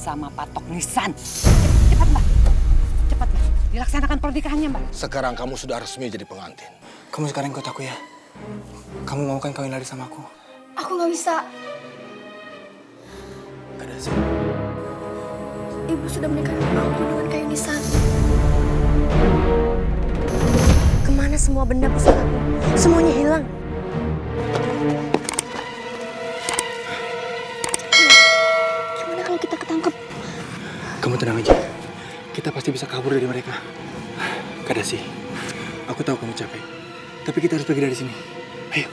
bersama Patok Nisan. Cepat, Mbak. Cepat, Mbak. Dilaksanakan pernikahannya, Mbak. Sekarang kamu sudah resmi jadi pengantin. Kamu sekarang ikut aku ya. Kamu mau kan kawin lari sama aku? Aku nggak bisa. Gak ada sih. Ibu sudah menikahkan aku dengan Kayu Nisan. Kemana semua benda pusakaku? Semuanya hilang. Gimana kalau kita ketangkep? Kamu tenang aja. Kita pasti bisa kabur dari mereka. Gak ada sih. Aku tahu kamu capek. Tapi kita harus pergi dari sini. Ayo.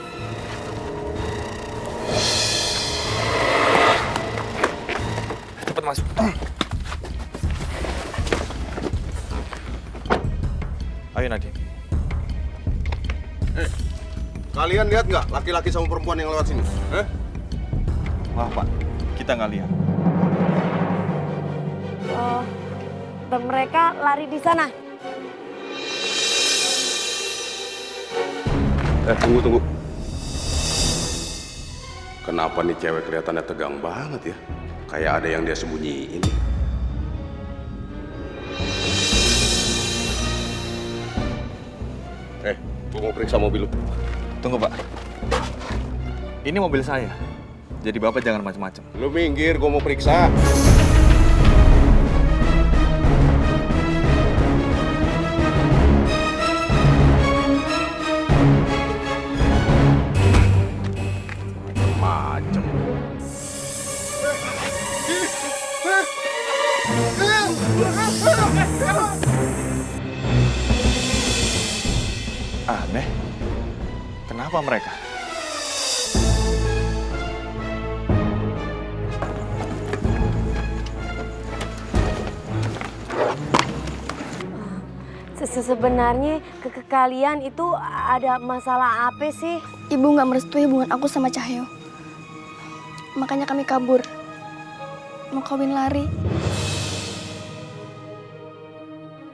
Cepat masuk. Ayo Nadine. Kalian lihat nggak laki-laki sama perempuan yang lewat sini? Maaf Pak, kita nggak lihat. Dan mereka lari di sana. Tunggu. Kenapa nih cewek kelihatannya tegang banget ya? Kayak ada yang dia sembunyiin. Gue mau periksa mobil lu. Tunggu Pak. Ini mobil saya. Jadi Bapak jangan macam-macam. Lu minggir, gue mau periksa. Macem. Aneh. Kenapa mereka? Sebenarnya kalian itu ada masalah apa sih? Ibu nggak merestui hubungan aku sama Cahyo. Makanya kami kabur. Mau kawin lari.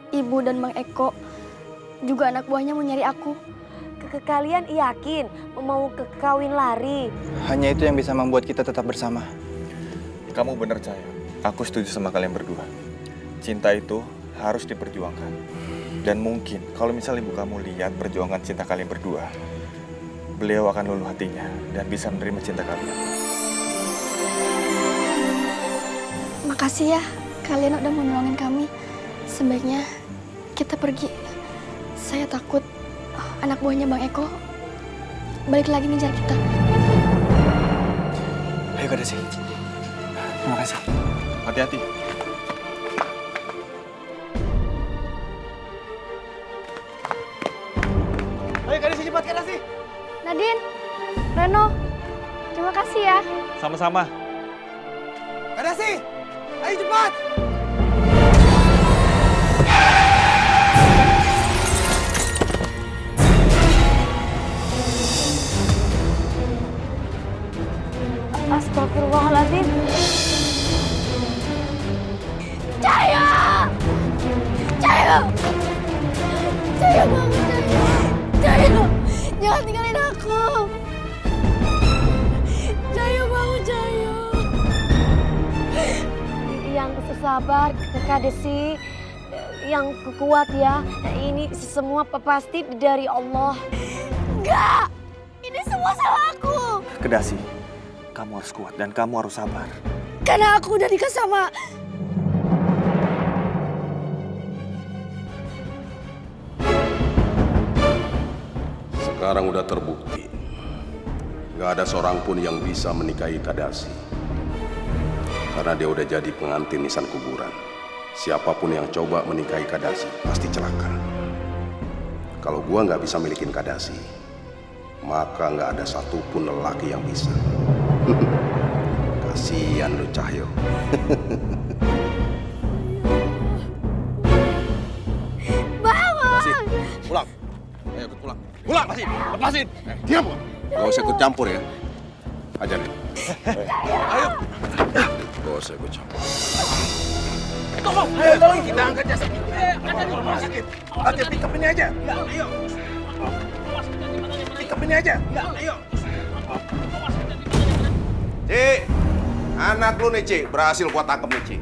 Ibu dan Bang Eko juga anak buahnya mau nyari aku. Kalian yakin mau kawin lari? Hanya itu yang bisa membuat kita tetap bersama. Kamu bener Cahaya. Aku setuju sama kalian berdua. Cinta itu harus diperjuangkan. Dan mungkin kalau misalnya ibu kamu lihat perjuangan cinta kalian berdua, beliau akan luluh hatinya dan bisa menerima cinta kalian. Makasih ya, kalian udah mau nolongin kami. Sebaiknya kita pergi. Saya takut anak buahnya Bang Eko balik lagi ngejar kita. Ayo Kak Desi. Terima kasih. Hati-hati. Ayo Kak Desi, cepat Kak Desi. Nadine, Reno, terima kasih ya. Sama-sama. Kak Desi, ayo cepat. Astagfirullahaladzim. Cahyo! Cahyo! Cahyo bangun, Cahyo! Cahyo! Jangan tinggalin aku! Cahyo bangun, Cahyo! Yang sabar, Kak Desi. Yang kuat ya. Ini semua pasti dari Allah. Enggak! Ini semua salah aku! Kedasi, kamu harus kuat dan kamu harus sabar. Karena aku udah nikah sama... Sekarang udah terbukti. Gak ada seorang pun yang bisa menikahi Kadasi. Karena dia udah jadi pengantin nisan kuburan. Siapapun yang coba menikahi Kadasi pasti celaka. Kalau gua nggak bisa milikin Kadasi, maka nggak ada satupun lelaki yang bisa. Kasihan lu Cahyo. Bangun! Pulang. Ayo ikut pulang. Pulang, lepasin. Diam. Gak usah ikut campur ya. Ajarin. Ayo. Gak usah ikut campur. Tolong kita angkat jasad. Angkat di rumah sakit. Oke, pick up ini aja. Ya, ayo. Pick up ini aja. Ya, ayo. Cik, anak lu nih Cik, berhasil gua tangkep nih Cik.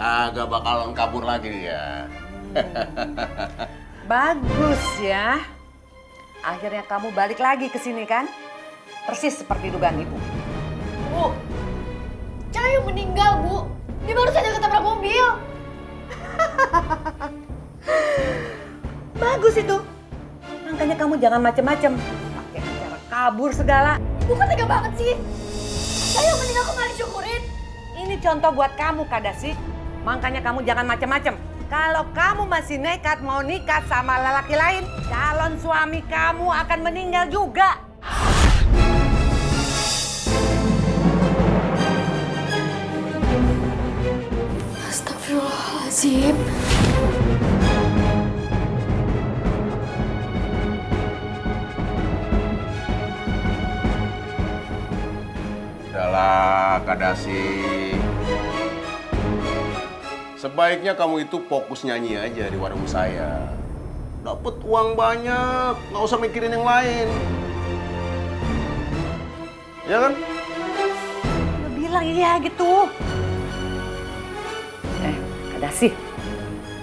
Agak bakalan kabur lagi dia. Bagus ya. Akhirnya kamu balik lagi ke sini kan? Persis seperti dugaan ibu. Bu, Cahyo meninggal, Bu. Dia baru saja ketabrak mobil. Bagus itu. Makanya kamu jangan macem-macem. Pakai cara kabur segala. Ibu kan tega banget sih. Cahyo meninggal kok nggak disyukurin? Ini contoh buat kamu, Kadasi. Makanya kamu jangan macem-macem. Kalau kamu masih nekat mau nikah sama lelaki lain, calon suami kamu akan meninggal juga. Astagfirullahaladzim. Udahlah, Kadasi. Sebaiknya kamu itu fokus nyanyi aja di warung saya. Dapat uang banyak, nggak usah mikirin yang lain. Ya kan? Udah bilang iya gitu. Kadasi,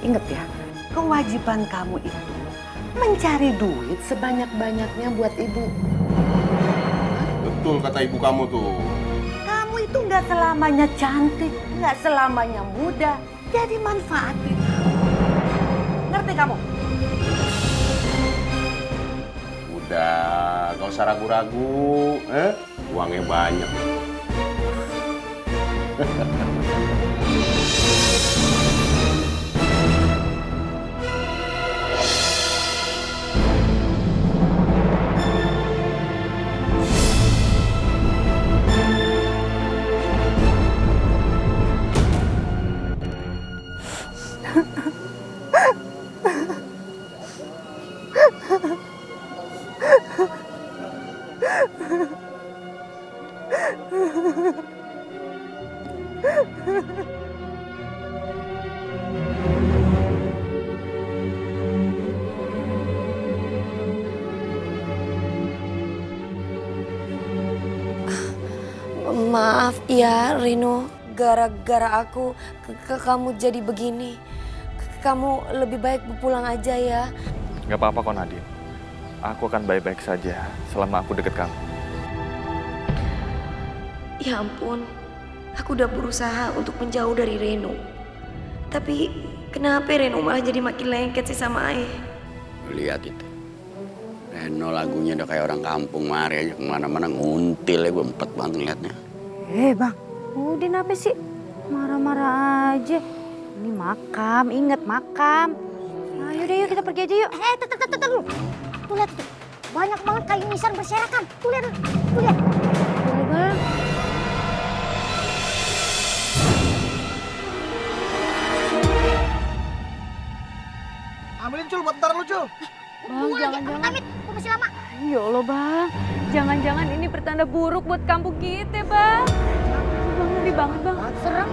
inget ya, kewajiban kamu itu mencari duit sebanyak-banyaknya buat ibu. Betul kata ibu kamu tuh. Kamu itu nggak selamanya cantik, nggak selamanya muda. Jadi manfaatin. Ngerti kamu? Udah, gak usah ragu-ragu. Uangnya banyak. Maaf ya, Rino. Gara-gara aku ke kamu jadi begini. Kamu lebih baik pulang aja ya. Gak apa-apa kok Nadine. Aku akan baik-baik saja selama aku deket kamu. Ya ampun, aku udah berusaha untuk menjauh dari Reno. Tapi kenapa Reno malah jadi makin lengket sih sama Ayah? Lihat itu. Reno lagunya udah kayak orang kampung, mari aja kemana-mana nguntil ya, gue empet banget ngeliatnya. Bang, Udin apa sih? Marah-marah aja. Ini makam, inget makam. Ayo deh, yuk kita pergi aja yuk. Tuh. Tuh lihat tuh. Banyak banget kayu nisan berserakan. Tuh lihat. Tuh lihat. Boleh bang. Ambilin Cul, buat ntar lu Cul. Bang, jangan-jangan. Amit, gue masih lama. Ya Allah bang, jangan-jangan ini pertanda buruk buat kampung kita bang. Bang, ngeri banget bang. Serem.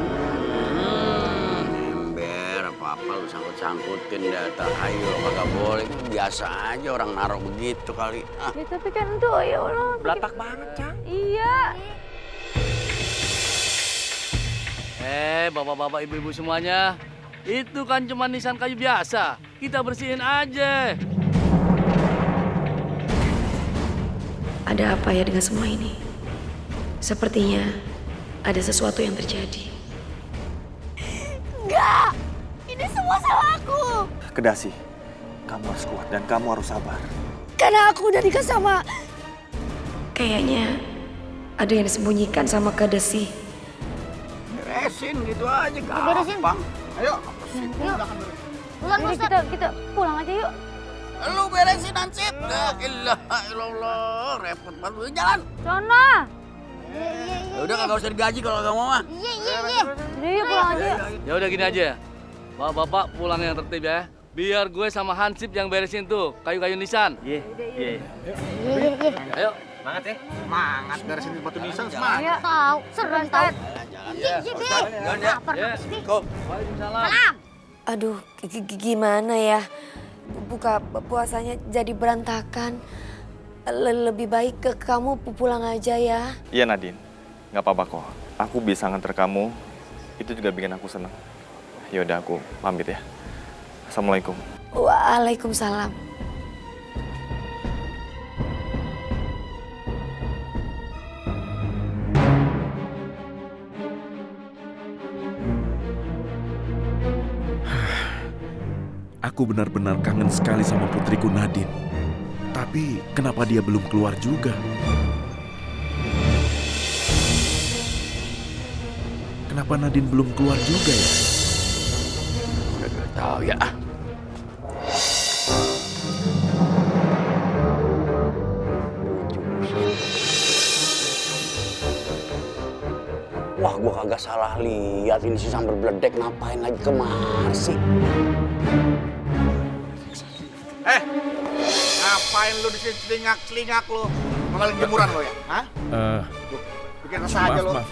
Ember, apa-apa lu sangkut-sangkutin data kayu, kagak boleh. Biasa aja orang naruh begitu kali. Ya tapi kan tuh ya Allah. Belatak banget, Cang. Iya. Bapak-bapak, ibu-ibu semuanya. Itu kan cuma nisan kayu biasa. Kita bersihin aja. Ada apa ya dengan semua ini? Sepertinya ada sesuatu yang terjadi. Enggak! Ini semua salahku! Kedasi, kamu harus kuat dan kamu harus sabar. Karena aku udah nikah sama... Kayaknya ada yang disembunyikan sama Kadasi. Beresin gitu aja, Beresin. gampang. Ayo. Yuk. Pulang Jadi Ustaz. kita pulang aja yuk. Lu beresin Ansip. La ilaha illallah, repot banget. Jalan. Sono. Ya udah kagak usah digaji kalau nggak mau mah. Iya. Jadi yuk pulang aja yuk. Ya udah gini aja. Bapak-bapak pulang yang tertib ya. Biar gue sama Hansip yang beresin tuh kayu-kayu nisan. Iya. Ayo. Semangat ya. Semangat beresin batu nisan, Ayo. semangat. Tahu, serem tahu. Ya. Iya. Lapar Ya. pasti. Waalaikumsalam. Salam. Aduh, gimana ya? Buka puasanya jadi berantakan. Lebih baik ke kamu pulang aja ya. Iya Nadine, nggak apa-apa kok. Aku bisa nganter kamu, itu juga bikin aku senang. Yaudah, aku pamit ya. Assalamualaikum. Waalaikumsalam. Aku benar-benar kangen sekali sama putriku Nadine. Tapi kenapa dia belum keluar juga? Kenapa Nadine belum keluar juga ya? Udah gak tahu ya. Wah, gua kagak salah lihat ini si sambar beledek ngapain lagi kemari sih? Ngapain lu di sini celingak lu? Mengalin jemuran lo ya? Hah? Bikin resah aja lo. Maaf.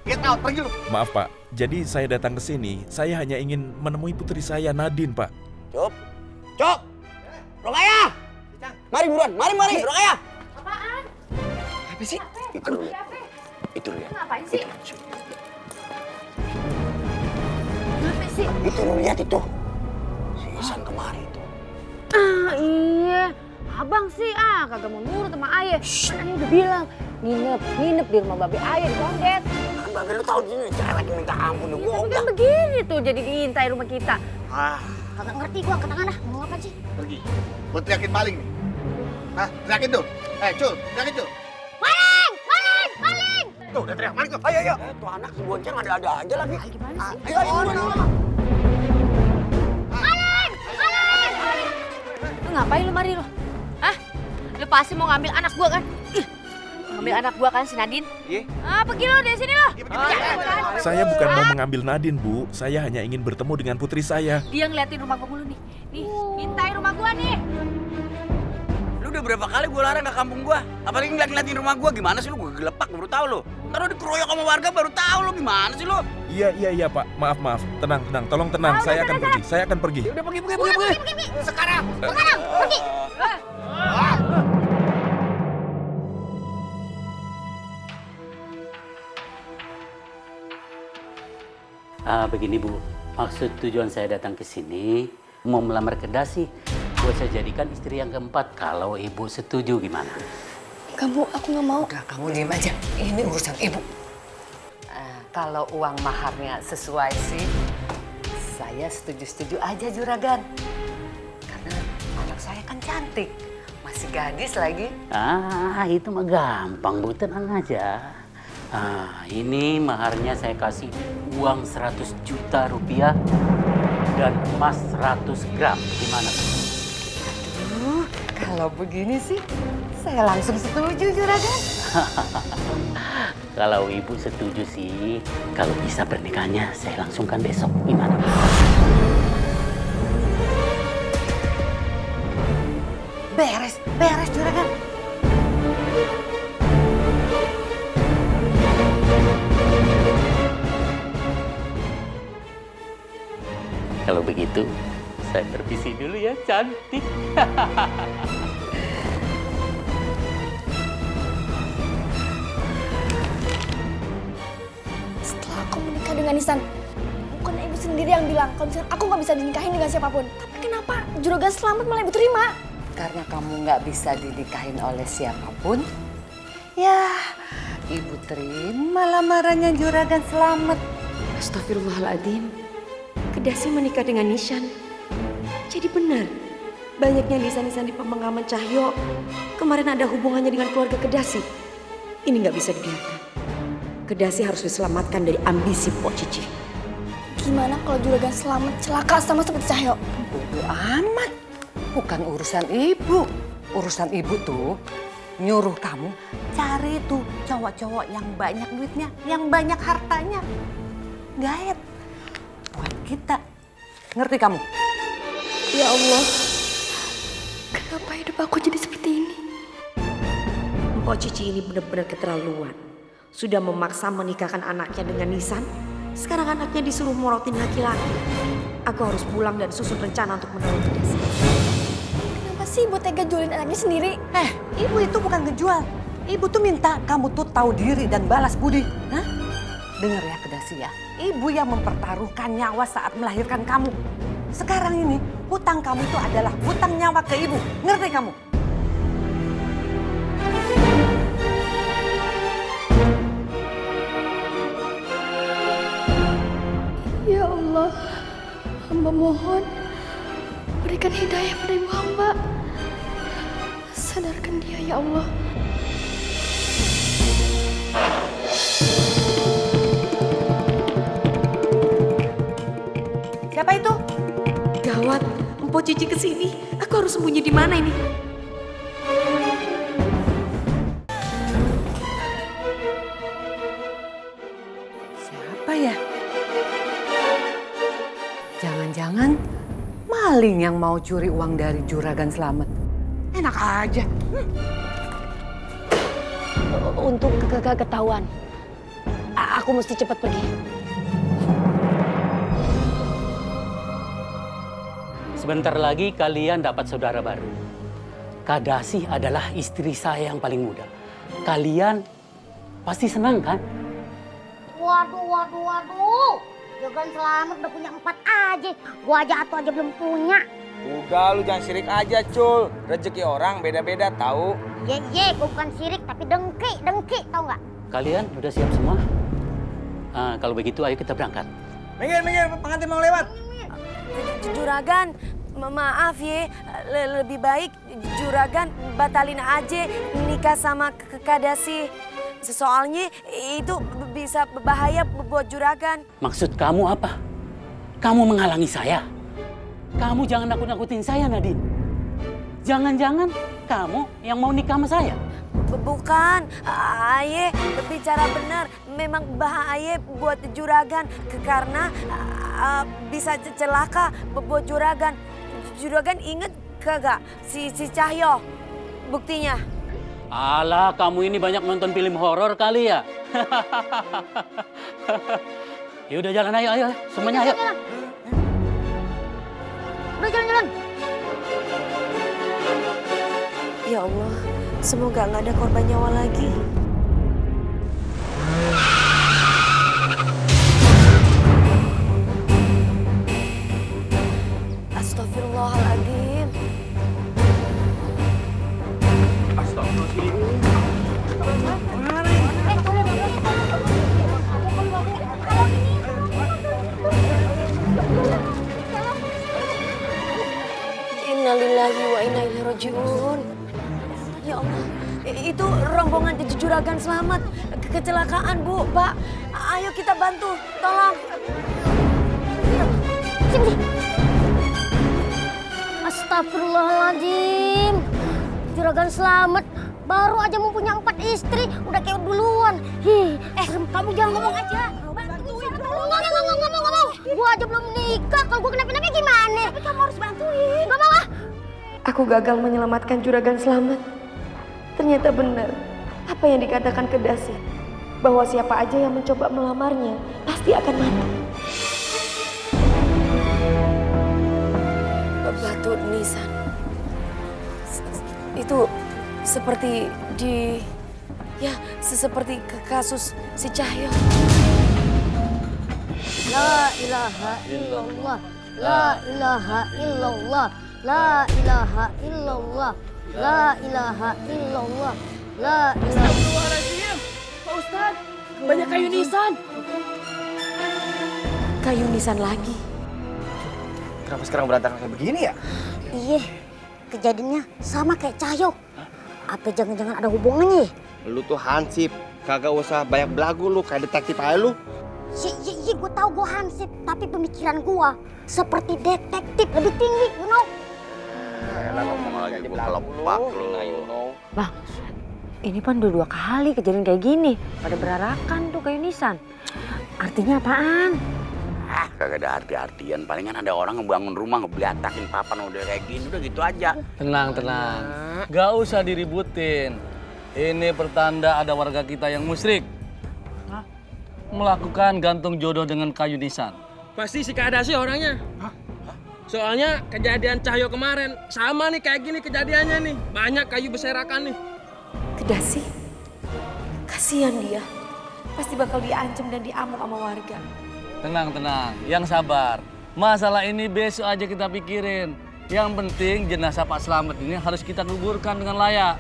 Get out, pergi lu. Maaf Pak, jadi saya datang ke sini, saya hanya ingin menemui putri saya Nadine Pak. Cok! Rokaya! Mari buruan, mari, Rokaya! Apaan? Apa sih? Itu lu lihat. Itu lu lihat. Ngapain sih? Kenapa sih? Itu lu lihat itu. Si Isan kemari itu. Iya. Abang sih kagak mau nurut sama ayah. Kan udah bilang nginep di rumah babe ayah di Kondet. Kan babe lu tahu gini, cerewet minta ampun lu gua. Kan begini tuh jadi diintai rumah kita. Kagak ngerti gua angkat tangan mau apa sih? Pergi. Gua teriakin maling nih. Nah, teriakin tuh. Cul, teriakin tuh. Maling! Tuh, udah teriak maling tuh. Ayo. Tuh anak si bonceng ada-ada aja lagi. Gimana sih? Ayo. Lu ngapain lu mari lu? Hah? Lu pasti mau ngambil anak gua kan? Ngambil anak gua kan si Nadine? Iya. Pergi lu dari sini lu. Saya bukan mau mengambil Nadine Bu, saya hanya ingin bertemu dengan putri saya. Dia ngeliatin rumah gua mulu nih. Nih, intai rumah gua nih. Lu udah berapa kali gua larang ke kampung gua? Apalagi ngeliatin rumah gua, gimana sih lu? Gua gelepak baru tahu lu. Ntar lu dikeroyok sama warga baru tahu lu, gimana sih lu? Iya Pak, maaf. Tenang, tolong tenang, saya akan pergi. Udah pergi. Sekarang. Pergi! Begini Bu, maksud tujuan saya datang ke sini mau melamar ke Dasi. Buat saya jadikan istri yang keempat. Kalau Ibu setuju gimana? Kamu, aku nggak mau. Udah, kamu diam aja. Ini urusan ibu. Kalau uang maharnya sesuai sih, saya setuju-setuju aja Juragan. Karena anak saya kan cantik, masih gadis lagi. Itu mah gampang Bu, tenang aja. Ini maharnya saya kasih uang 100 juta rupiah dan emas 100 gram. Gimana Bu? Kalau begini sih, saya langsung setuju Juragan. Kalau Ibu setuju sih, kalau bisa pernikahannya saya langsungkan besok. Gimana? Beres Juragan. Kalau begitu, saya permisi dulu ya, cantik. Setelah aku menikah dengan Nisan, bukan ibu sendiri yang bilang kalau misalnya aku nggak bisa dinikahin dengan siapapun. Tapi kenapa Juragan Selamat malah ibu terima? Karena kamu nggak bisa dinikahin oleh siapapun, ya ibu terima lamarannya Juragan Selamat. Astagfirullahaladzim. Kedasi menikah dengan Nisan. Jadi benar, banyaknya lisan-lisan di pemakaman Cahyo kemarin ada hubungannya dengan keluarga Kedasi. Ini nggak bisa dibiarkan. Kedasi harus diselamatkan dari ambisi Pok Cici. Gimana kalau Juragan Selamat celaka sama seperti Cahyo? Bodo amat. Bukan urusan ibu. Urusan ibu tuh nyuruh kamu cari tuh cowok-cowok yang banyak duitnya, yang banyak hartanya. Gaet buat kita. Ngerti kamu? Ya Allah, kenapa hidup aku jadi seperti ini? Mpok Cici ini benar-benar keterlaluan. Sudah memaksa menikahkan anaknya dengan Nisan. Sekarang anaknya disuruh morotin laki-laki. Aku harus pulang dan susun rencana untuk menolong Kedasi. Kenapa sih ibu tega jualin anaknya sendiri? Ibu itu bukan ngejual. Ibu tuh minta kamu tuh tahu diri dan balas budi. Hah? Dengar ya Kedasi ya. ibu yang mempertaruhkan nyawa saat melahirkan kamu. Sekarang ini hutang kamu itu adalah hutang nyawa ke ibu. Ngerti kamu? Ya Allah, hamba mohon berikan hidayah pada ibu hamba. Sadarkan dia ya Allah. Siapa itu? Gawat, Empo Cici kesini. Aku harus sembunyi di mana ini? Siapa ya? Jangan-jangan maling yang mau curi uang dari Juragan Slamet. Enak aja. Untuk ketahuan, aku mesti cepat pergi. Sebentar lagi kalian dapat saudara baru. Kadasi adalah istri saya yang paling muda. Kalian pasti senang kan? Waduh. Juragan Slamet udah punya 4 aja. Gua aja atau aja belum punya. Udah lu jangan sirik aja, Cul. Rezeki orang beda-beda tahu. Ye, gua bukan sirik tapi dengki, tau nggak? Kalian udah siap semua? Kalau begitu ayo kita berangkat. Minggir, pengantin mau lewat. Juragan, maaf ya, lebih baik Juragan batalin aja nikah sama Kadasi. Soalnya itu bisa bahaya buat Juragan. Maksud kamu apa? Kamu menghalangi saya? Kamu jangan nakut-nakutin saya, Nadine. Jangan-jangan kamu yang mau nikah sama saya? Bukan, Aye bicara benar. Memang bahaya buat Juragan karena bisa celaka buat Juragan. Juragan inget kagak si Cahyo buktinya? Alah, kamu ini banyak nonton film horor kali ya? Ya udah jalan, ayo semuanya ayo. Udah jalan. Ya Allah, semoga nggak ada korban nyawa lagi. Astagfirullahaladzim. Innalillahi wa inna ilaihi rajiun. Ya Allah, itu rombongan Juragan Slamet. Kecelakaan, Bu, Pak. Ayo kita bantu, tolong. Sini. Astagfirullahaladzim. Juragan Slamet baru aja mau punya 4 istri, udah kayak duluan. Kamu jangan ngomong aja. Bantuin. Ngomong. Gua aja belum nikah, kalau gua kenapa-napa gimana? Tapi kamu harus bantuin. Gak mau ah. Aku gagal menyelamatkan Juragan Slamet. Ternyata benar apa yang dikatakan Kedasi, bahwa siapa aja yang mencoba melamarnya pasti akan mati. Batu nisan itu seperti seperti kasus si Cahyo. La ilaha illallah. La ilaha illallah. La ilaha illallah. La ilaha illallah. La ilaha. Astagfirullahaladzim. Pak Ustadz, banyak kayu nisan. Kayu nisan lagi. Kenapa sekarang berantakan kayak begini ya? Iya, kejadiannya sama kayak Cahyo. Apa jangan-jangan ada hubungannya? Lu tuh hansip, kagak usah banyak belagu lu kayak detektif aja lu. Iya, gue tahu gue hansip, tapi pemikiran gue seperti detektif lebih tinggi, you know? Elah ngomong lagi gue kelepak lu. Bang, ini kan udah 2 kali kejadian kayak gini. Pada berarakan tuh kayu nisan. Artinya apaan? Kagak ada arti-artian. Palingan ada orang ngebangun rumah, ngebelatakin papan udah kayak gini. Udah gitu aja. Tenang. Gak usah diributin. Ini pertanda ada warga kita yang musyrik. Melakukan gantung jodoh dengan kayu nisan. Pasti si Kadasi orangnya. Soalnya kejadian Cahyo kemarin sama nih kayak gini kejadiannya nih. Banyak kayu berserakan nih. Kedasi, kasihan dia. Pasti bakal diancam dan diamuk sama warga. Tenang, yang sabar. Masalah ini besok aja kita pikirin. Yang penting jenazah Pak Slamet ini harus kita kuburkan dengan layak.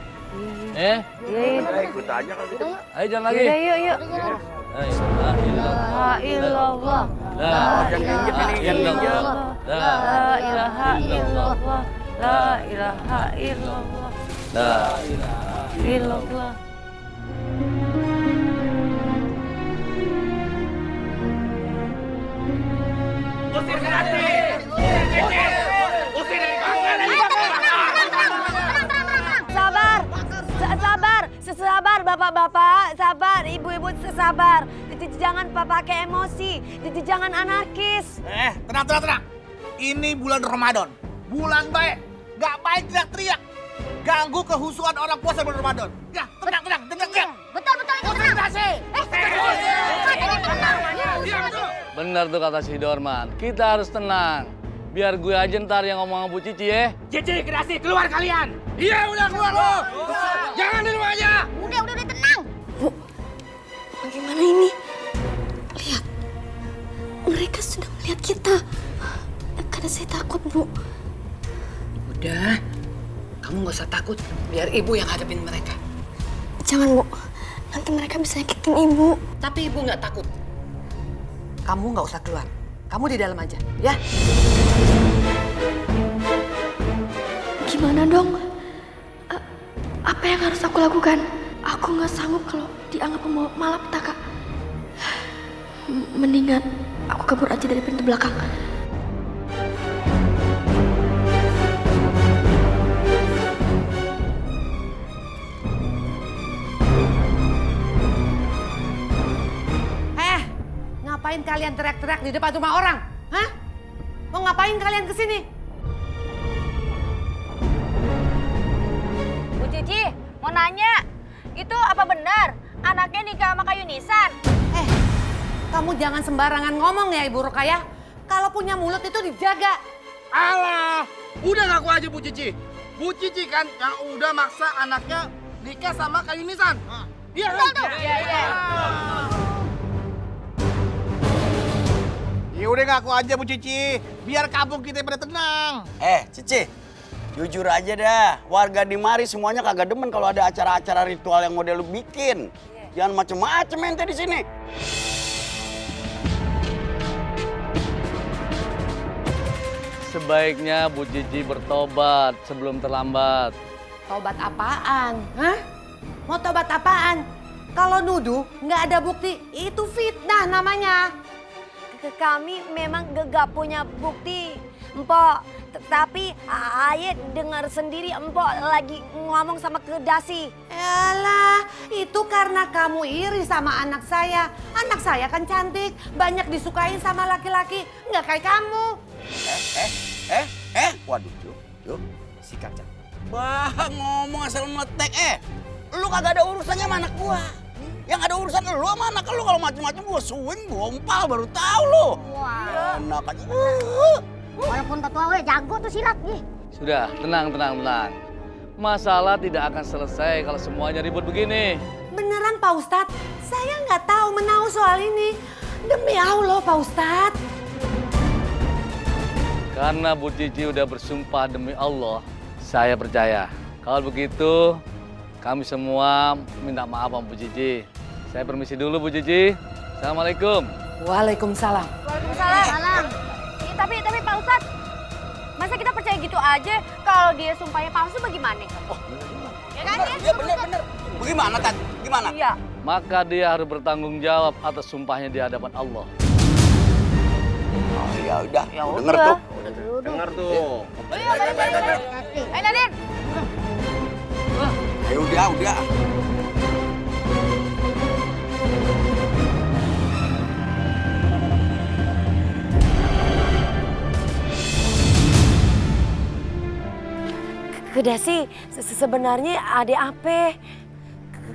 Ikut aja kalau gitu. Ayo jalan lagi. Yuk. La ilaha illallah. La ilaha illallah. La ilaha illallah. La ilaha illallah. La ilaha illallah. Usir Kedasi! Usir dari Sabar, bapak-bapak, sabar, ibu-ibu sabar. Jangan pakai emosi, jangan anarkis. Tenang. Ini bulan Ramadan. Bulan baik. Gak baik teriak-teriak. Ganggu kehusuan orang puasa bulan Ramadan. Ya, tenang. Betul, Benar tuh kata si Dorman. Kita harus tenang. Biar gue aja ntar yang ngomong sama Bu Cici ya. Cici, Kedasi, keluar kalian. Iya, udah keluar lo. Jangan di rumah aja. Udah tenang. Bu, bagaimana ini? Lihat, mereka sudah melihat kita. Karena saya takut, Bu. Udah, kamu nggak usah takut. Biar ibu yang hadapin mereka. Jangan, Bu. Nanti mereka bisa nyakitin ibu. Tapi ibu nggak takut. Kamu nggak usah keluar. Kamu di dalam aja, ya? Gimana dong? Apa yang harus aku lakukan? Aku nggak sanggup kalau dianggap pembawa malapetaka. Mendingan aku kabur aja dari pintu belakang. Ngapain kalian teriak-teriak di depan rumah orang? Hah? Mau ngapain kalian kesini? Bu Cici, mau nanya, itu apa benar anaknya nikah sama Kak Yunisan? Kamu jangan sembarangan ngomong ya Ibu Rokayah. Kalau punya mulut itu dijaga. Alah, udah ngaku aja Bu Cici. Bu Cici kan yang udah maksa anaknya nikah sama Kak Yunisan. Iya kan? Iya. Ya udah ngaku aja Bu Cici, biar kampung kita pada tenang. Cici, jujur aja dah. Warga di mari semuanya kagak demen kalau ada acara-acara ritual yang model lu bikin. Jangan macem-macem ente di sini. Sebaiknya Bu Cici bertobat sebelum terlambat. Tobat apaan? Hah? Mau tobat apaan? Kalau nuduh nggak ada bukti, itu fitnah namanya. Kami memang gak punya bukti, Empok. Tapi Ayet dengar sendiri Empok lagi ngomong sama Kedasi. Yalah, itu karena kamu iri sama anak saya. Anak saya kan cantik, banyak disukain sama laki-laki, nggak kayak kamu. Waduh, yuk, si kaca. Bah, ngomong asal meletek, lu kagak ada urusannya sama anak gua. Yang ada urusan lu sama anak lu, kalau macem-macem gua swing, gua empal, baru tahu lu. Wah. Enak aja. Walaupun tetua we jago tuh silat nih. Sudah, tenang. Masalah tidak akan selesai kalau semuanya ribut begini. Beneran Pak Ustadz, saya nggak tahu menahu soal ini. Demi Allah Pak Ustadz. Karena Bu Cici udah bersumpah demi Allah, saya percaya. Kalau begitu, kami semua minta maaf sama Bu Cici. Saya permisi dulu Bu Cici. Assalamualaikum. Waalaikumsalam. Waalaikumsalam. Tapi Pak Ustadz, masa kita percaya gitu aja kalau dia sumpahnya palsu bagaimana? Ya kan? Iya bener. Bagaimana, Tat? Gimana? Iya. Maka dia harus bertanggung jawab atas sumpahnya di hadapan Allah. Oh ya udah, denger tuh. Dengar tuh. Ayo Nadine. Ayo udah. Kedasi, sebenarnya ada apa?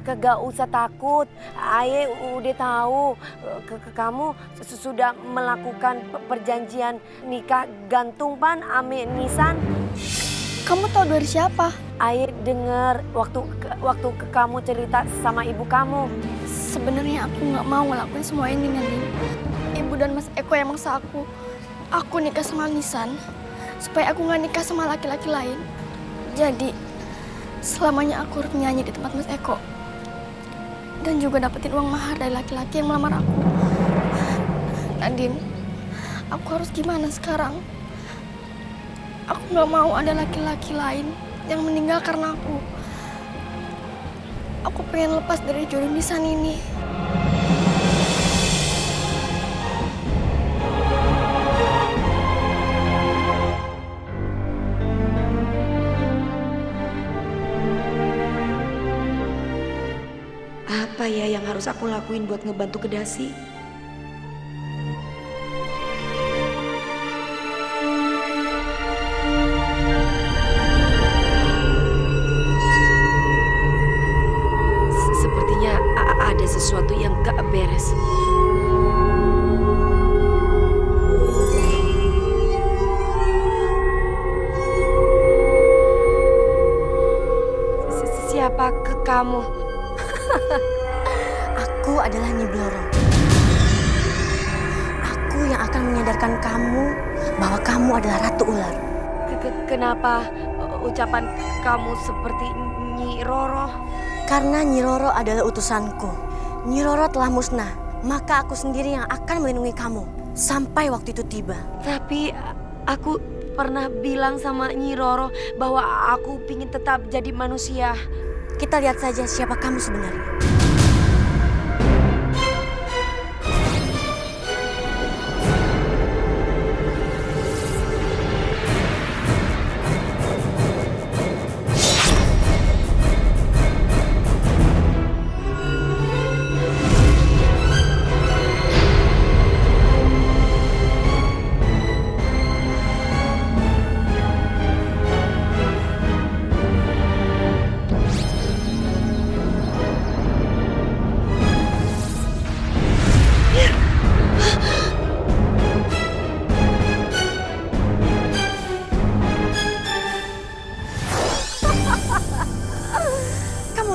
Kagak usah takut. Aye udah tahu kamu sudah melakukan perjanjian nikah gantung pan ame Nisan. Kamu tahu dari siapa? Aye dengar waktu kamu cerita sama ibu kamu. Sebenarnya aku nggak mau ngelakuin semua ini, Nadine. Ibu dan Mas Eko yang maksa aku nikah sama Nisan supaya aku nggak nikah sama laki-laki lain. Jadi selamanya aku harus nyanyi di tempat Mas Eko dan juga dapetin uang mahar dari laki-laki yang melamar aku. Nadine, aku harus gimana sekarang? Aku nggak mau ada laki-laki lain yang meninggal karena aku. Aku pengen lepas dari jodoh Nisan ini. Apa ya yang harus aku lakuin buat ngebantu Kedasi? Sepertinya ada sesuatu yang gak beres. Siapa kamu? Aku adalah Nyi Bloro. Aku yang akan menyadarkan kamu bahwa kamu adalah Ratu Ular. Kenapa ucapan kamu seperti Nyi Roro? Karena Nyi Roro adalah utusanku. Nyi Roro telah musnah, maka aku sendiri yang akan melindungi kamu sampai waktu itu tiba. Tapi aku pernah bilang sama Nyi Roro bahwa aku pingin tetap jadi manusia. Kita lihat saja siapa kamu sebenarnya.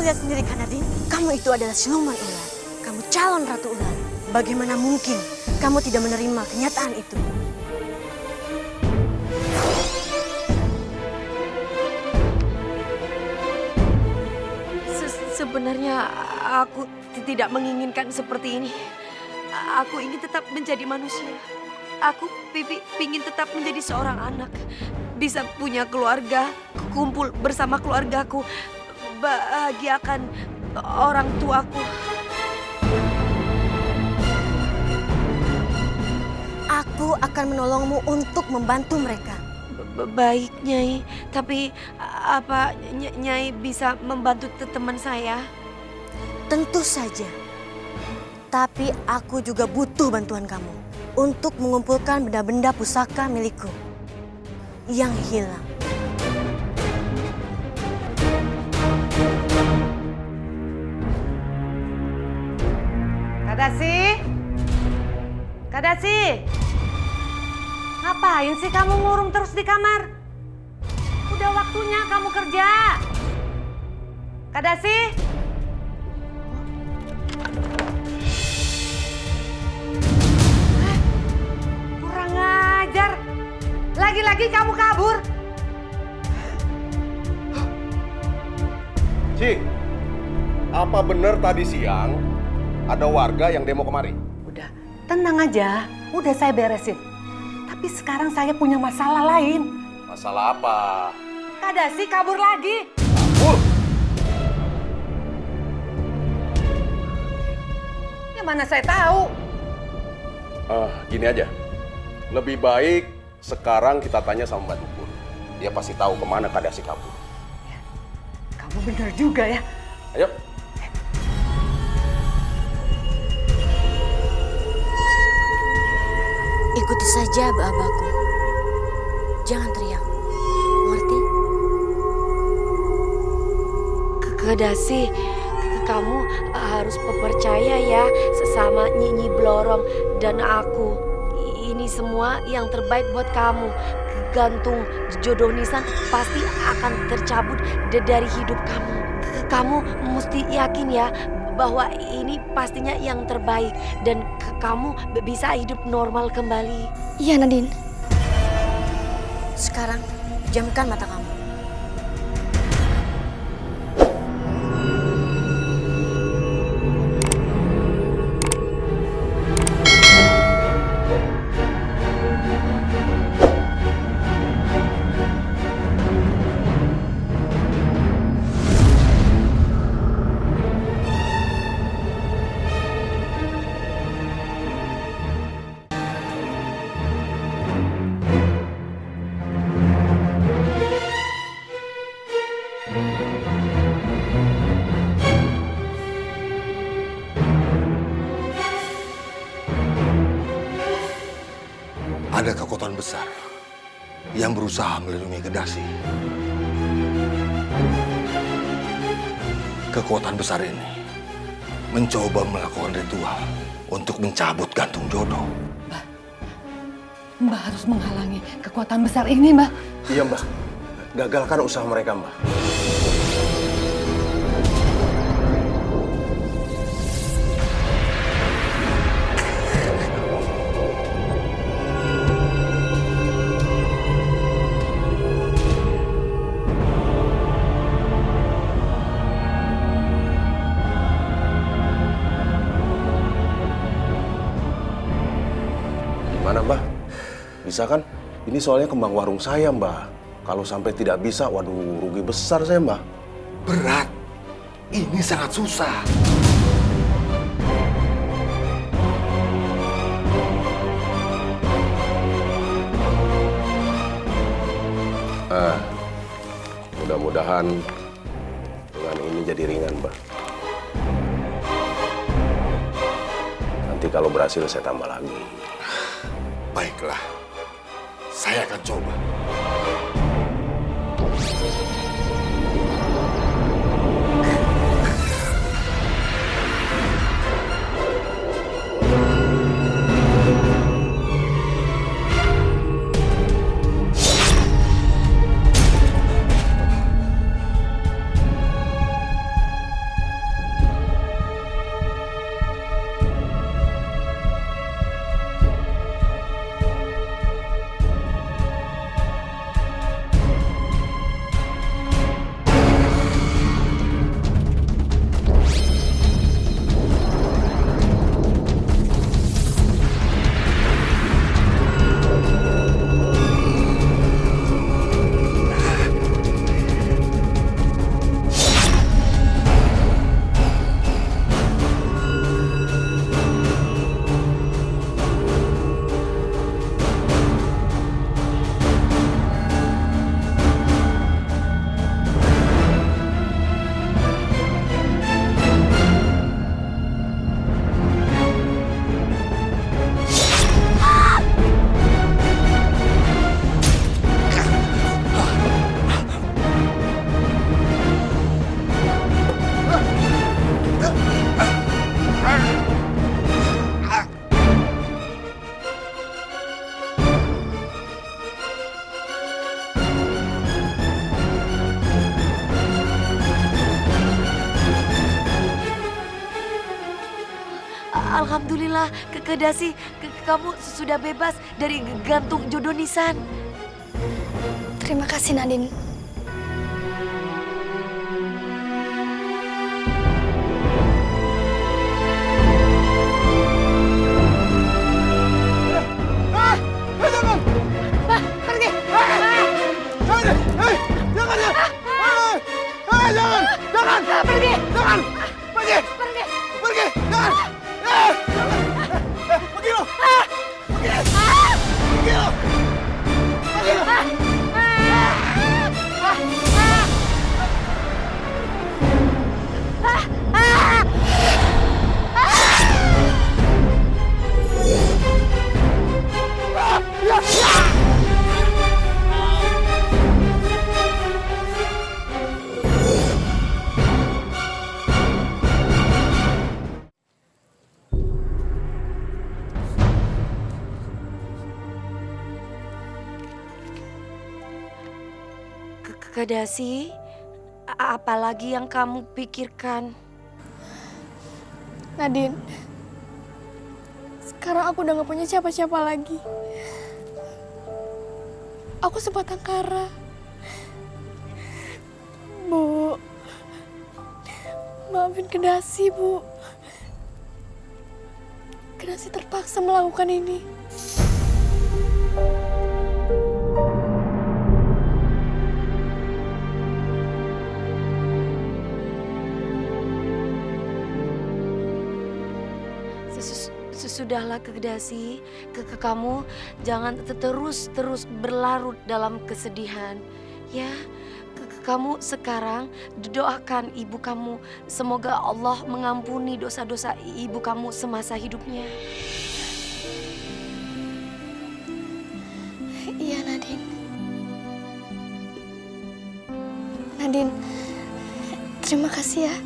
Lihat sendiri kan Nadine, kamu itu adalah siluman ular. Kamu calon Ratu Ular. Bagaimana mungkin kamu tidak menerima kenyataan itu? Sebenarnya aku tidak menginginkan seperti ini. Aku ingin tetap menjadi manusia. Aku pingin tetap menjadi seorang anak. Bisa punya keluarga, kumpul bersama keluargaku. Bahagiakan orang tuaku. Aku akan menolongmu untuk membantu mereka. Baik, Nyai. Tapi apa Nyai bisa membantu teman saya? Tentu saja. Tapi aku juga butuh bantuan kamu untuk mengumpulkan benda-benda pusaka milikku yang hilang. Kadasi? Kadasi? Ngapain sih kamu ngurung terus di kamar? Udah waktunya kamu kerja. Kadasi? Kurang ajar. Lagi-lagi kamu kabur. Ci, apa benar tadi siang ada warga yang demo kemari? Udah, tenang aja. Udah saya beresin. Tapi sekarang saya punya masalah lain. Masalah apa? Kadasi kabur lagi. Kabur? Ya mana saya tahu. Gini aja. Lebih baik sekarang kita tanya sama Mbak Dukun. Dia pasti tahu kemana Kadasi kabur. Kamu benar juga ya. Ayo. Ikuti saja aba-abaku. Jangan teriak. Mengerti? Kadasi, kamu harus percaya ya sesama Nyi Blorong dan aku. Ini semua yang terbaik buat kamu. Gantung jodoh Nisan pasti akan tercabut dari hidup kamu. Kamu mesti yakin ya bahwa ini pastinya yang terbaik dan kamu bisa hidup normal kembali. Iya, Nadine. Sekarang, jamkan mata kamu. Ada kekuatan besar yang berusaha melindungi Kedasi. Kekuatan besar ini mencoba melakukan ritual untuk mencabut gantung jodoh. Mbak harus menghalangi kekuatan besar ini, Mbak. Iya, Mbak. Gagalkan usaha mereka, Mbak. Gimana, Mbak? Bisa kan? Ini soalnya kembang warung saya, Mbak. Kalau sampai tidak bisa, waduh, rugi besar saya, Mbak. Berat. Ini sangat susah. Mudah-mudahan dengan ini jadi ringan, Mbak. Nanti kalau berhasil saya tambah lagi. Baiklah, saya akan coba. Alhamdulillah, Kedasi, kamu sudah bebas dari gantung jodoh Nisan. Terima kasih, Nadine. Kedasi, apalagi yang kamu pikirkan? Nadine, sekarang aku udah gak punya siapa-siapa lagi. Aku sebatang kara. Bu, maafin Kedasi, Bu. Kedasi terpaksa melakukan ini. Sudahlah Kedasi, kamu jangan terus berlarut dalam kesedihan. Ya, kamu sekarang doakan ibu kamu. Semoga Allah mengampuni dosa-dosa ibu kamu semasa hidupnya. Iya, Nadine. Nadine, terima kasih ya.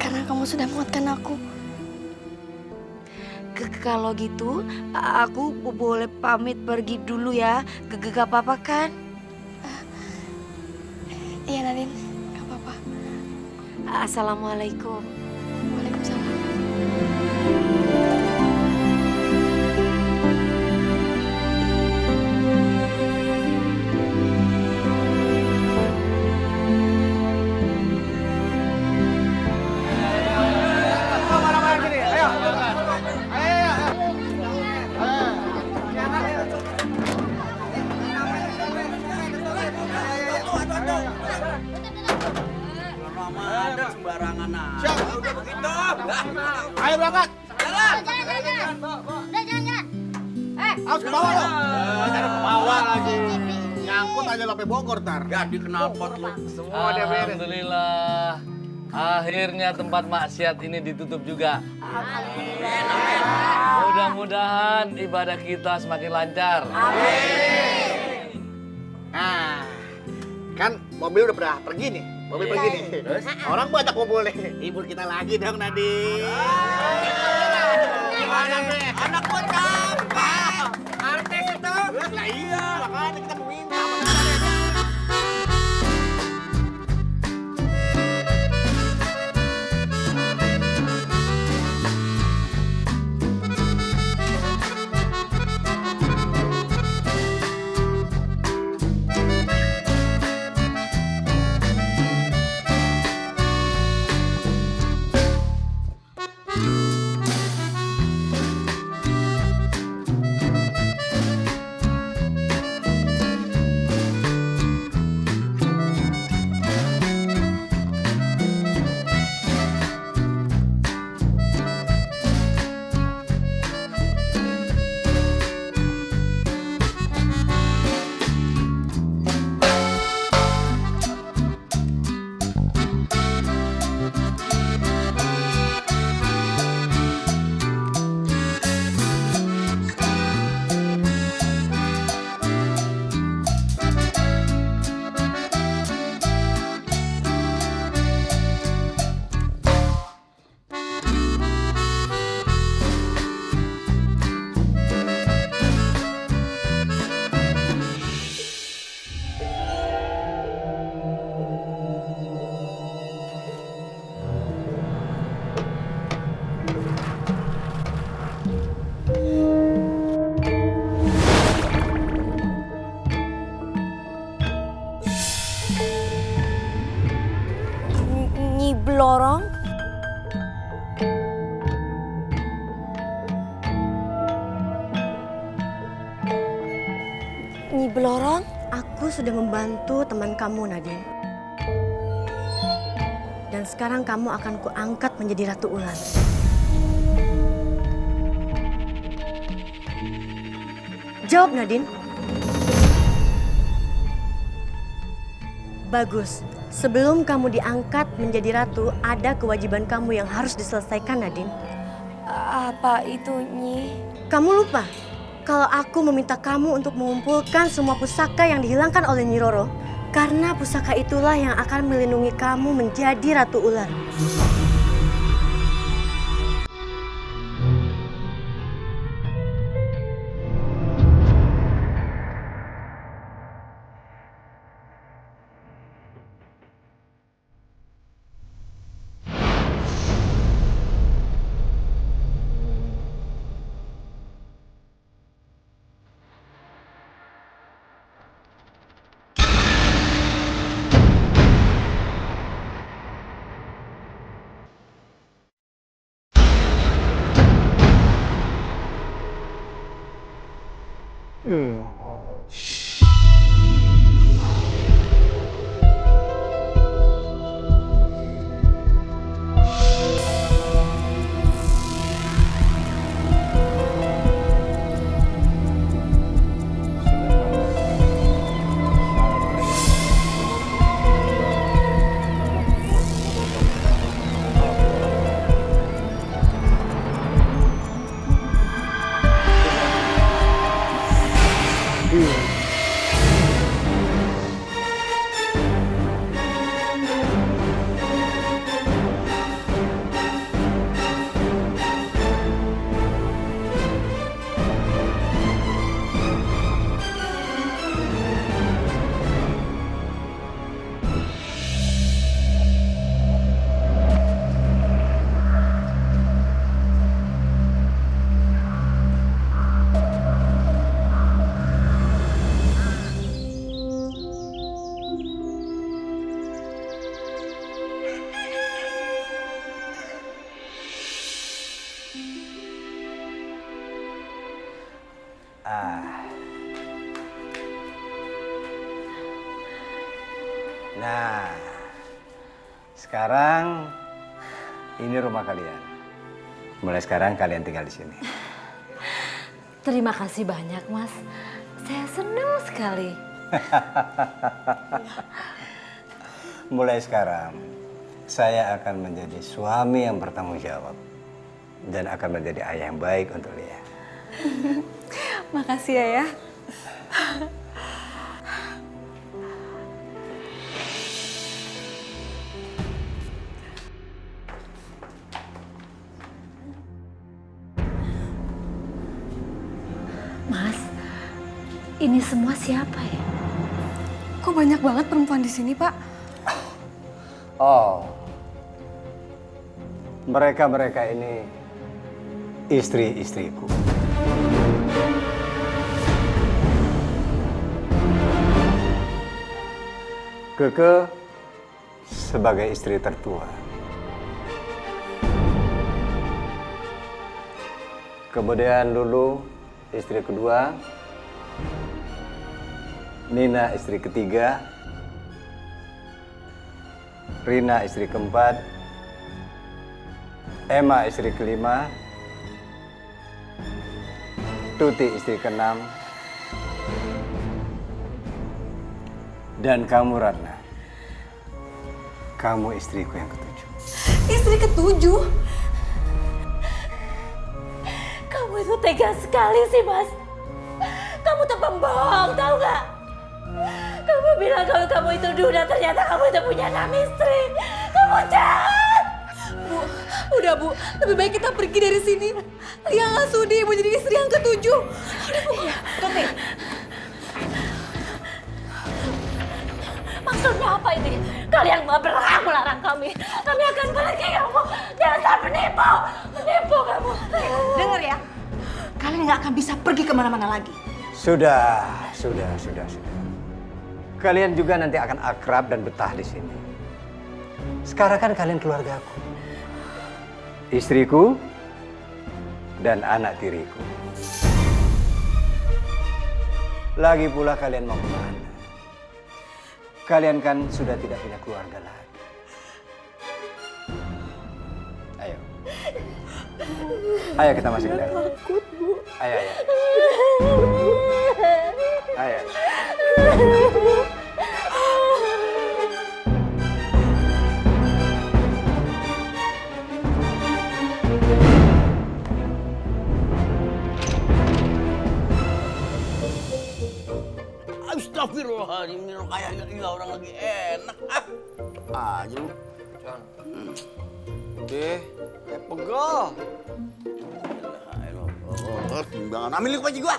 Karena kamu sudah menguatkan aku. Kalau gitu, aku boleh pamit pergi dulu ya. Gak apa-apa kan? Iya, Nadine. Gak apa-apa. Assalamualaikum. Waalaikumsalam. Ramadan sembarangan aja. Udah begitu. Ayo berangkat. Jalan. Udah jalan. Harus ke bawah loh. Jangan ke bawah lagi. Nyangkut aja sampai Bogor tar. Jadi knalpot lu. Semua udah beres. Alhamdulillah. Akhirnya tempat maksiat ini ditutup juga. Mudah-mudahan ibadah kita semakin lancar. Nah, kan mobil udah pernah pergi nih. Mobil pergi nih. Terus orang banyak ngumpul nih. Hibur kita lagi dong, Nadine. Gimana, Be? Anak gua capek. Artis itu. Lah iya, makanya kita meminta. Nyi Blorong. Nyi Blorong? Aku sudah membantu teman kamu, Nadine. Dan sekarang kamu akan kuangkat menjadi Ratu Ular. Jawab, Nadine. Bagus. Sebelum kamu diangkat menjadi ratu, ada kewajiban kamu yang harus diselesaikan, Nadine. Apa itu, Nyi? Kamu lupa kalau aku meminta kamu untuk mengumpulkan semua pusaka yang dihilangkan oleh Nyi Roro, karena pusaka itulah yang akan melindungi kamu menjadi Ratu Ular. Nah, sekarang ini rumah kalian. Mulai sekarang kalian tinggal di sini. Terima kasih banyak, Mas. Saya senang sekali. Mulai sekarang, saya akan menjadi suami yang bertanggung jawab. Dan akan menjadi ayah yang baik untuk Lia. Makasih ya. Mas, ini semua siapa ya? Kok banyak banget perempuan di sini, Pak? Oh, mereka ini istri-istriku. Keke sebagai istri tertua. Kemudian Lulu istri kedua. Nina istri ketiga. Rina istri keempat. Emma istri kelima. Tuti istri keenam. Dan kamu Ratna, kamu istriku yang ketujuh. Istri ketujuh? Kamu itu tega sekali sih, Mas. Kamu tuh pembohong, tahu nggak? Kamu bilang kalau kamu itu duda, ternyata kamu itu punya 6 istri. Kamu jahat! Bu, udah Bu, lebih baik kita pergi dari sini. Lia nggak sudi Ibu jadi istri yang ketujuh. Udah Bu. Tuti. Maksudnya apa ini? Kalian nggak berhak melarang kami. Kami akan pergi kamu. Jangan penipu. Penipu kamu. Dengar ya, kalian nggak akan bisa pergi kemana-mana lagi. Sudah. Kalian juga nanti akan akrab dan betah di sini. Sekarang kan kalian keluargaku. Istriku dan anak tiriku. Lagi pula kalian mau kemana? Kalian kan sudah tidak punya keluarga lagi. Ayo. Ayo kita masuk ke dalam. Takut, Bu. Ayo. Ayo. Astagfirullahaladzim, ini kayaknya gila orang lagi enak. Aja lu. Udah, kayak pegel. Timbangan, ambil nih kunci gua.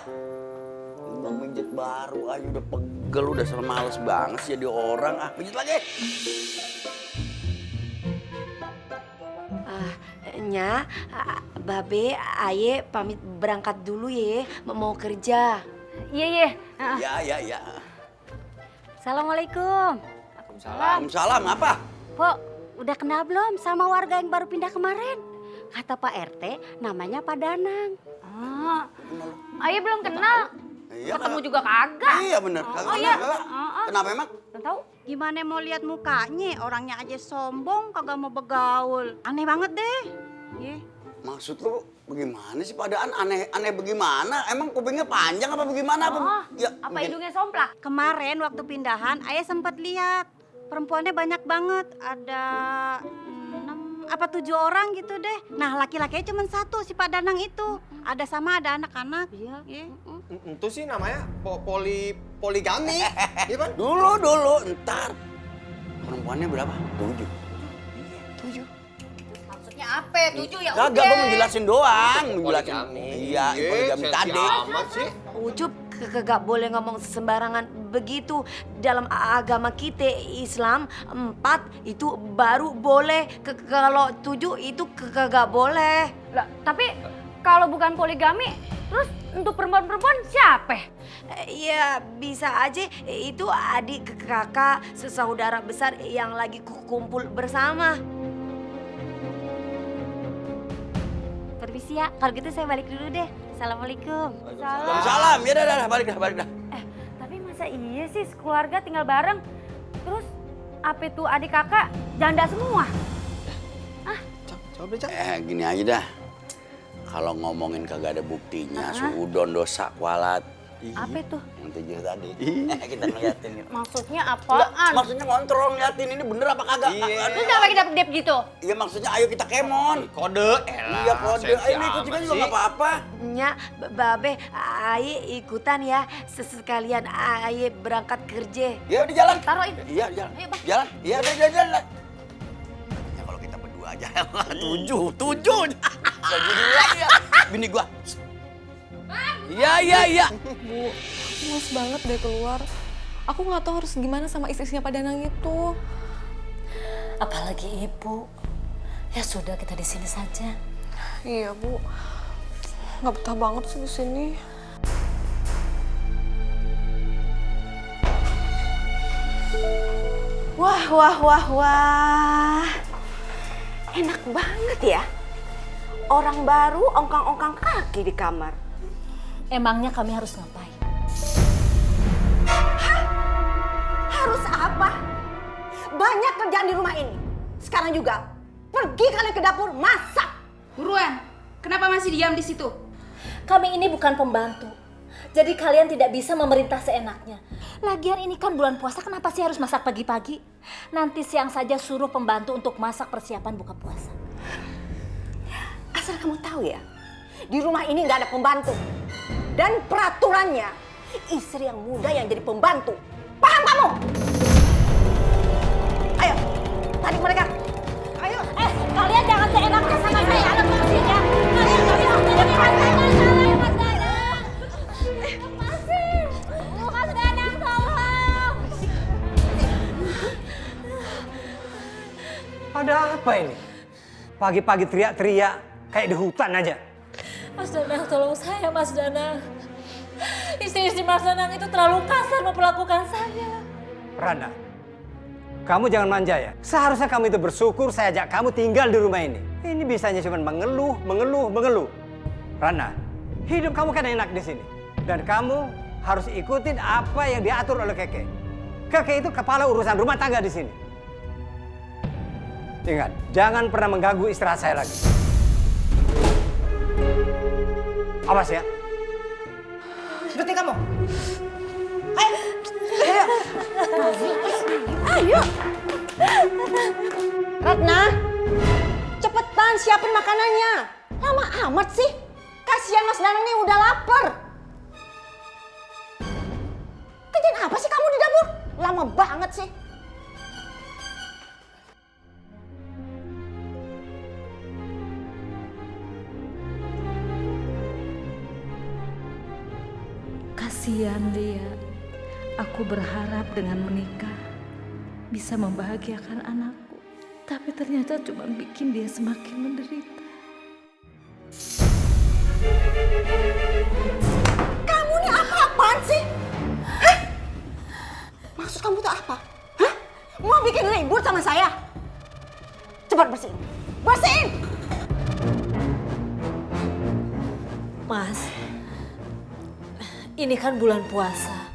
Timbang menjit baru aja udah pegel, udah sama males banget sih jadi orang. Menjit lagi. Nya, Babe, Aye pamit berangkat dulu ya, mau kerja. Iya. Ya. Assalamualaikum. Waalaikumsalam, apa? Pok, udah kenal belum sama warga yang baru pindah kemarin? Kata Pak RT, namanya Pak Danang. Aye belum kenal. Iya, Ketemu juga kagak. Iya bener. Oh iya. Kenapa emang? Tahu? Gimana mau lihat mukanya? Orangnya aja sombong, kagak mau begaul. Aneh banget deh. Ye. Maksud lu bagaimana sih padaan aneh bagaimana? Emang kupingnya panjang apa bagaimana? Apa hidungnya somplak? Kemarin waktu pindahan, ayah sempat lihat. Perempuannya banyak banget. Ada 6 apa 7 orang gitu deh. Nah laki-lakinya cuma 1 si Pak Danang itu. Ada sama ada anak-anak. Iya. Itu sih namanya poligami. Iya kan? Dulu, ntar. Perempuannya berapa? 7. Maksudnya apa? 7 ya udah. Kagak, gua menjelasin doang. Iya, poligami tadi. Ucup kagak boleh ngomong sembarangan begitu. Dalam agama kita Islam 4 itu baru boleh. Kalau 7 itu kagak boleh. Lah, tapi kalau bukan poligami, terus untuk perempuan-perempuan siapa? Ya bisa aja itu adik kakak saudara besar yang lagi kumpul bersama. Permisi ya, kalau gitu saya balik dulu deh. Assalamualaikum. Salam. Ya dah, balik dah. Tapi masa iya sih sekeluarga tinggal bareng? Terus apa itu adik kakak janda semua? Jawab deh, Cak. Gini aja dah. Kalau ngomongin kagak ada buktinya, suudon dosa kualat. Apa itu? Yang 7 tadi. Kita ngeliatin. Maksudnya apaan? Maksudnya ngontrol ngeliatin ini bener apa kagak. Terus kenapa kedap-kedap gitu? Iya maksudnya ayo kita kemon. Kode. Iya kode. Ayo ikut juga nggak apa-apa. Nya, babe, aye ikutan ya. Sekalian aye berangkat kerja. Ya di jalan. Taruhin. Iya jalan. Jalan. Iya jalan. Ya kalau kita berdua aja. 7. Bagi 2 ya. Bini gua. Iya. Bu, males banget deh keluar. Aku nggak tahu harus gimana sama istrinya Pak Danang itu. Apalagi ibu. Ya sudah, kita di sini saja. Iya Bu, nggak betah banget sih di sini. Wah. Enak banget ya. Orang baru ongkang-ongkang kaki di kamar. Emangnya kami harus ngapain? Harus apa? Banyak kerjaan di rumah ini. Sekarang juga pergi kalian ke dapur masak. Buruan, kenapa masih diam di situ? Kami ini bukan pembantu. Jadi kalian tidak bisa memerintah seenaknya. Lagian ini kan bulan puasa, kenapa sih harus masak pagi-pagi? Nanti siang saja suruh pembantu untuk masak persiapan buka puasa. Asal kamu tahu ya, di rumah ini nggak ada pembantu. Dan peraturannya, istri yang muda yang jadi pembantu. Paham kamu? Ayo, tarik mereka. Ayo. Kalian jangan seenaknya sama saya, anak maksudnya. Kalian gak bisa menjadi masalah ya Mas Danang. Lepasin. Mas Danang, tolong. Ada apa ini? Pagi-pagi teriak-teriak kayak di hutan aja. Mas Danang, tolong saya Mas Danang. Istri-istri Mas Danang itu terlalu kasar memperlakukan saya. Rana, kamu jangan manja ya. Seharusnya kamu itu bersyukur saya ajak kamu tinggal di rumah ini. Ini bisanya cuma mengeluh. Rana, hidup kamu kan enak di sini. Dan kamu harus ikutin apa yang diatur oleh Keke. Keke itu kepala urusan rumah tangga di sini. Ingat, jangan pernah mengganggu istirahat saya lagi. Awas ya. Berhenti kamu. Ayo. Ratna, cepetan siapin makanannya. Lama amat sih. Kasihan Mas Danang nih udah lapar. Kerjaan apa sih kamu di dapur? Lama banget sih. Kasihan dia. Aku berharap dengan menikah bisa membahagiakan anakku. Tapi ternyata cuma bikin dia semakin menderita. Kamu nih apa-apaan sih? Hah? Maksud kamu tuh apa? Hah? Mau bikin ribut sama saya? Cepat bersihin. Bersihin! Mas, Ini kan bulan puasa.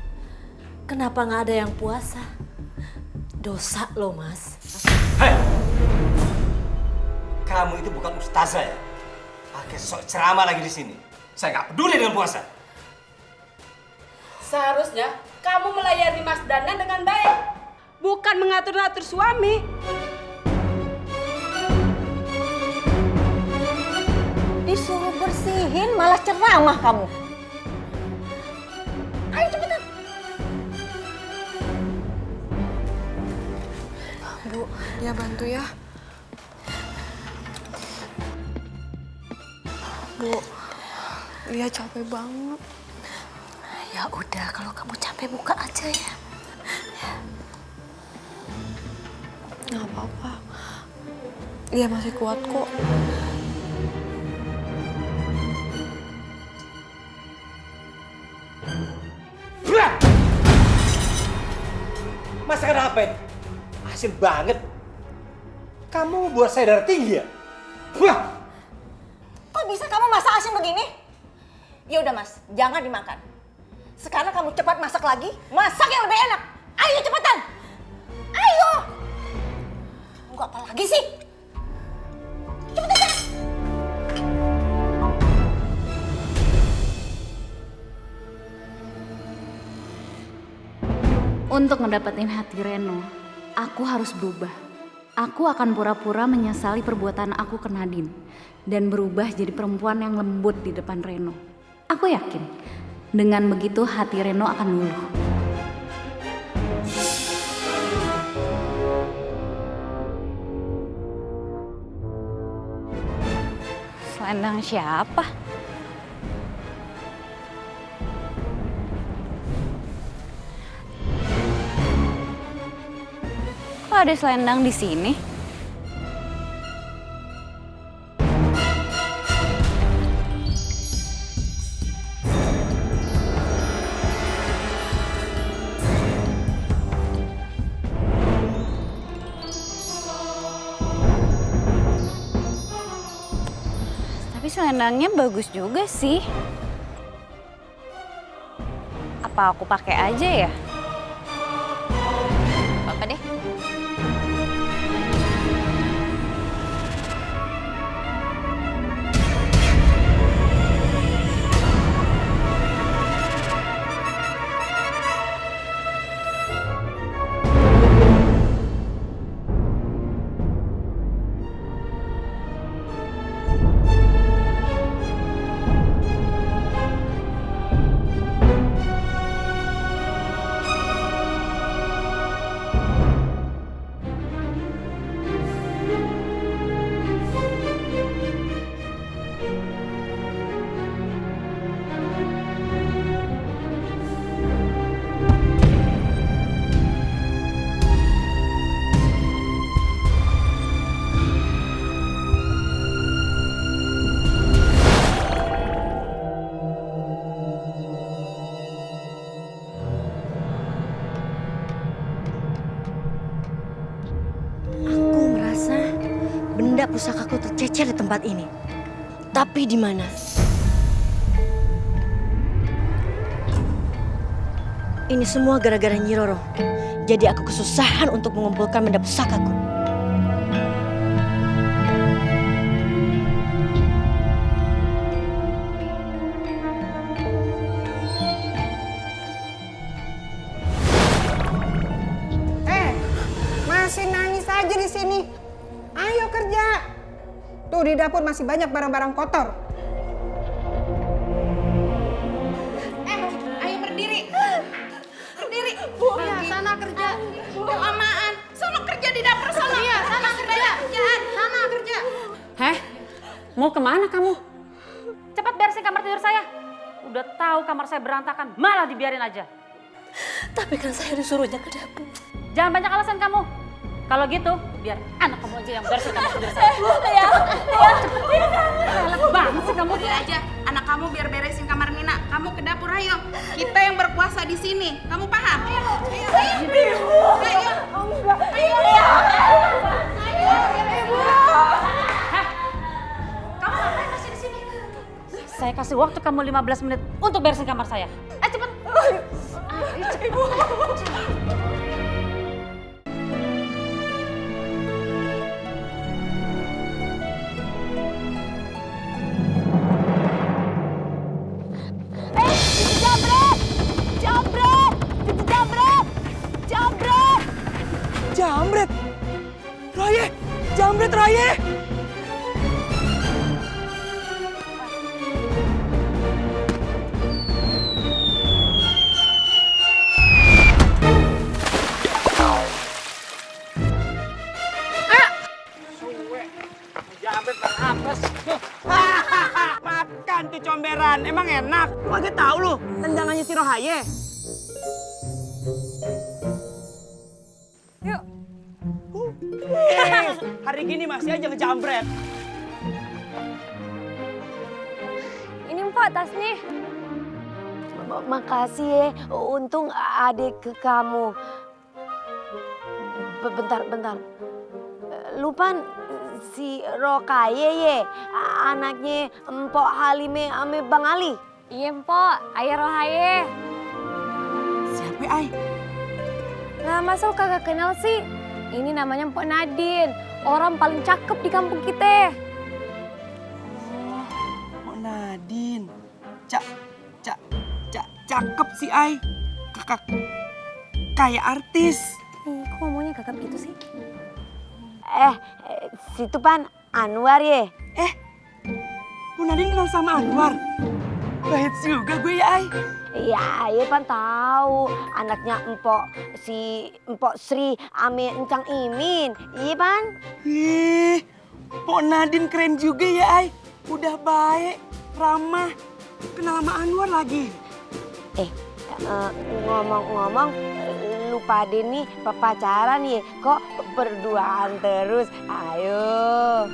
Kenapa nggak ada yang puasa? Dosa loh, Mas. Hei! Kamu itu bukan ustazah ya? Pakai sok ceramah lagi di sini. Saya nggak peduli dengan puasa. Seharusnya kamu melayani Mas Dandan dengan baik, bukan mengatur-atur suami. Disuruh bersihin malah ceramah kamu. Ayo cepetan. Bu, ya bantu ya. Bu, Lia capek banget. Ya udah, kalau kamu capek buka aja ya. Nggak apa-apa. Lia masih kuat kok. Masakan apa ini? Asin banget. Kamu buat saya darah tinggi ya? Wah! Kok bisa kamu masak asin begini? Ya udah Mas, jangan dimakan. Sekarang kamu cepat masak lagi, masak yang lebih enak. Ayo cepetan. Ayo. Enggak apa lagi sih? Cepetan. Untuk mendapatkan hati Reno, aku harus berubah. Aku akan pura-pura menyesali perbuatan aku ke Nadine dan berubah jadi perempuan yang lembut di depan Reno. Aku yakin dengan begitu hati Reno akan luluh. Selendang siapa? Kok ada selendang di sini? Tapi selendangnya bagus juga sih. Apa aku pakai aja ya? Apa deh? Pusakaku tercecer di tempat ini. Tapi di mana? Ini semua gara-gara Nyi Roro. Jadi aku kesusahan untuk mengumpulkan benda pusakaku. Masih nangis aja di sini. Ayo kerja. Tuh di dapur masih banyak barang-barang kotor. Ayo berdiri. Berdiri. Bu, ya, sana kerja. Kelamaan. Sana kerja di dapur sana. Iya, sana kerja. Kerjaan. Sana kerja. Heh, mau kemana kamu? Cepat beresin kamar tidur saya. Udah tahu kamar saya berantakan, malah dibiarin aja. Tapi kan saya disuruhnya ke dapur. Jangan banyak alasan kamu. Kalau gitu, biar anak kamu aja yang beresin kamar tidur saya. Ya, Galak banget sih kamu. Udah aja, anak kamu biar beresin kamar Nina. Kamu ke dapur, ayo. Kita yang berpuasa di sini. Kamu paham? Ayo. Kamu ngapain masih di sini? Saya kasih waktu kamu 15 menit untuk beresin kamar saya. Cepet. Ibu. Jambret! Jambret! Jambret! Jambret! Jambret! Raye! Jambret Raye! Jambret bang apes. Makan tuh comberan, emang enak. Lu agak tahu lu, tendangannya si Rohaye. Yuk. Hari gini masih aja ngejambret. Ini Mpok tasnya. Makasih ya, untung adik ke kamu. Bentar. Lupan si Rokaye ye, anaknya Mpok Halime ame Bang Ali. Iya Mpok, ayah Rohaye. Siapa ay? Nah masa lu kagak kenal sih? Ini namanya Mpok Nadine, orang paling cakep di kampung kita. Oh, Mpok Nadine. Cakep sih ay. Kakak kayak artis. Kok ngomongnya kakak gitu sih? Situ Pan Anwar ye. Mpok Nadine kenal sama Anwar? Baik juga gue ya ay. Iya, Pan tahu anaknya Mpok Sri ame Encang Imin. Iya Pan? Mpok Nadine keren juga ya ay. Udah baik, ramah, kenal sama Anwar lagi. Ngomong-ngomong, lu pada nih pacaran ya, kok berduaan terus? Ayo.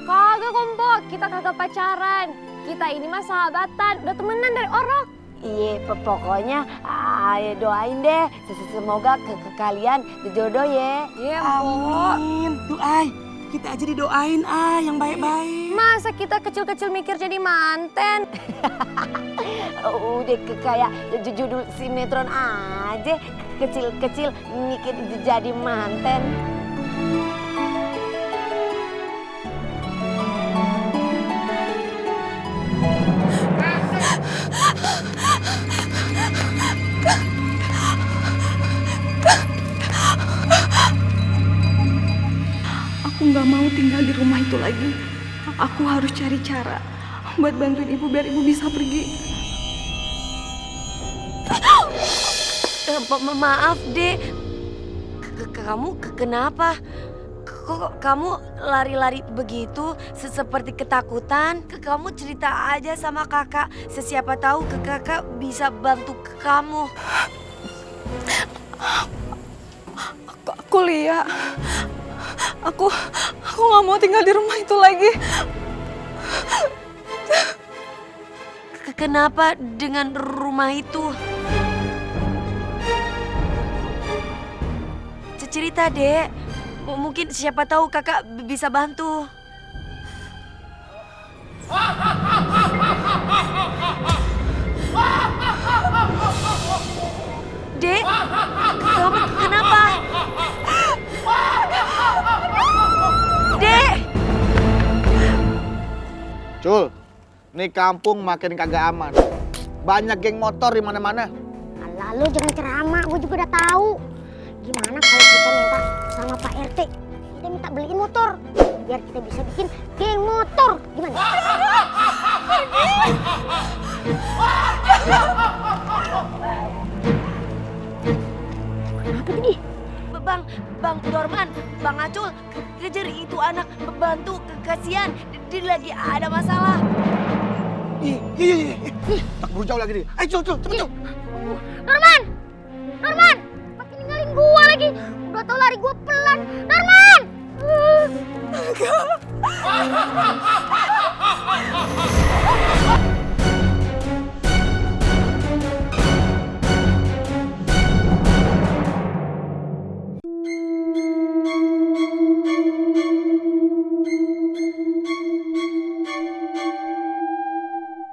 Kagak Mpok, kita kagak pacaran. Kita ini mah sahabatan, udah temenan dari orok. Iya, pokoknya ayo doain deh, semoga kalian jodoh ya. Iya Mpok. Amin. Tuh ay, kita aja didoain yang baik-baik. Masa kita kecil-kecil mikir jadi manten? Udah kayak judul sinetron aja, kecil-kecil mikir jadi manten. Aku nggak mau tinggal di rumah itu lagi. Aku harus cari cara buat bantuin ibu biar ibu bisa pergi. Maaf deh, kamu kenapa? Kok kamu lari-lari begitu seperti ketakutan? Kamu cerita aja sama kakak, siapa tahu kakak bisa bantu kamu. Aku Lia. Aku nggak mau tinggal di rumah itu lagi. Kenapa dengan rumah itu? Cerita dek, mungkin siapa tahu kakak bisa bantu. Dek, kamu kenapa? Dek! Cul, nih kampung makin kagak aman. Banyak geng motor di mana-mana. Lalu jangan ceramah, gue juga udah tahu. Gimana kalau kita minta sama Pak RT, kita minta beliin motor, biar kita bisa bikin geng motor. Gimana? Kenapa ini? Bang Dorman, Bang Acul, kejar itu anak, bantu, kasihan, dia lagi ada masalah. Iya. Tak buru jauh lagi nih. Ayo Cul, cepet Cul. Norman! Pakai ninggalin gua lagi. Udah tau lari gua pelan. Norman!